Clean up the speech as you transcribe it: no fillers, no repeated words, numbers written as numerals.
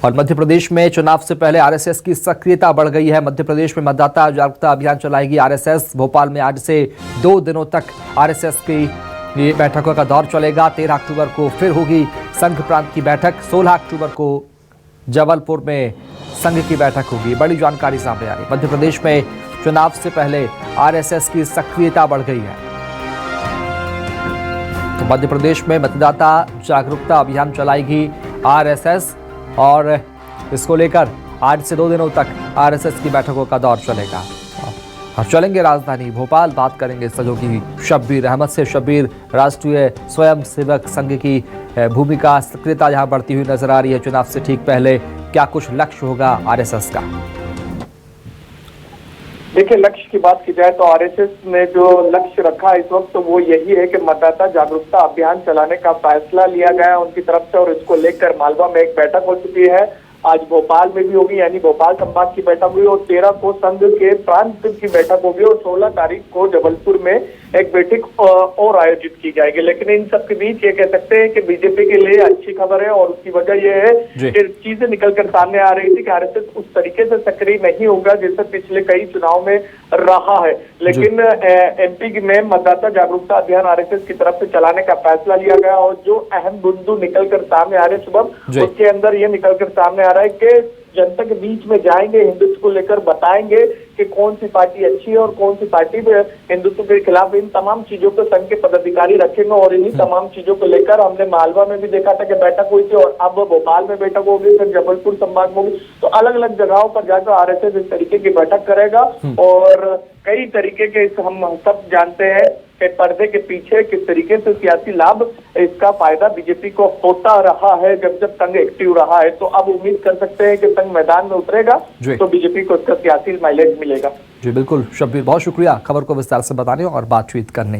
और मध्य प्रदेश में चुनाव से पहले आरएसएस की सक्रियता बढ़ गई है। मध्य प्रदेश में मतदाता जागरूकता अभियान चलाएगी आरएसएस। भोपाल में आज से 2 दिनों तक आरएसएस की बैठकों का दौर चलेगा। 13 अक्टूबर को फिर होगी संघ प्रांत की बैठक। 16 अक्टूबर को जबलपुर में संघ की बैठक होगी। बड़ी जानकारी सामने आ रही है। मध्य प्रदेश में चुनाव से पहले आरएसएस की सक्रियता बढ़ गई है। तो मध्य प्रदेश में मतदाता जागरूकता अभियान चलाएगी आरएसएस और इसको लेकर आज से 2 दिनों तक आरएसएस की बैठकों का दौर चलेगा। और चलेंगे राजधानी भोपाल, बात करेंगे सहयोगी शब्बीर अहमद से। शब्बीर, राष्ट्रीय स्वयंसेवक संघ की भूमिका सक्रियता जहां बढ़ती हुई नजर आ रही है चुनाव से ठीक पहले, क्या कुछ लक्ष्य होगा आरएसएस का? देखिए, लक्ष्य की बात की जाए तो आरएसएस ने जो लक्ष्य रखा इस वक्त तो वो यही है कि मतदाता जागरूकता अभियान चलाने का फैसला लिया गया उनकी तरफ से और इसको लेकर मालवा में एक बैठक हो चुकी है। आज भोपाल में भी होगी, यानी भोपाल संभाग की बैठक हुई और 13 को संघ के प्रांत की बैठक होगी और 16 तारीख को जबलपुर में एक बैठक और आयोजित की जाएगी। लेकिन इन सब के बीच ये कह सकते हैं कि बीजेपी के लिए अच्छी खबर है और उसकी वजह यह है कि चीजें निकलकर सामने आ रही थी कि आरएसएस उस तरीके से सक्रिय नहीं होगा जैसे पिछले कई चुनाव में रहा है। लेकिन एमपी में मतदाता जागरूकता अभियान आरएसएस की तरफ से चलाने का फैसला लिया गया और जो अहम बिंदु निकलकर सामने आ रहे शुभम, उसके अंदर ये निकलकर सामने आ रहा है कि जनता के बीच में जाएंगे, हिंदुत्व को लेकर बताएंगे कि कौन सी पार्टी अच्छी है और कौन सी पार्टी हिंदुत्व के खिलाफ। इन तमाम चीजों को संघ के पदाधिकारी रखेंगे और इन्हीं तमाम चीजों को लेकर हमने मालवा में भी देखा था कि बैठक हुई थी और अब भोपाल में बैठक होगी, फिर जबलपुर संभाग में होगी। तो अलग अलग जगहों पर जाकर आरएसएस इस तरीके की बैठक करेगा और कई तरीके के हम सब जानते हैं कि पर्दे के पीछे किस तरीके से सियासी लाभ इसका फायदा बीजेपी को होता रहा है जब संघ एक्टिव रहा है। तो अब उम्मीद कर सकते हैं कि संघ मैदान में उतरेगा तो बीजेपी को इसका सियासी माइलेज मिलेगा। जी बिल्कुल शब्बीर, बहुत शुक्रिया खबर को विस्तार से बताने और बातचीत करने।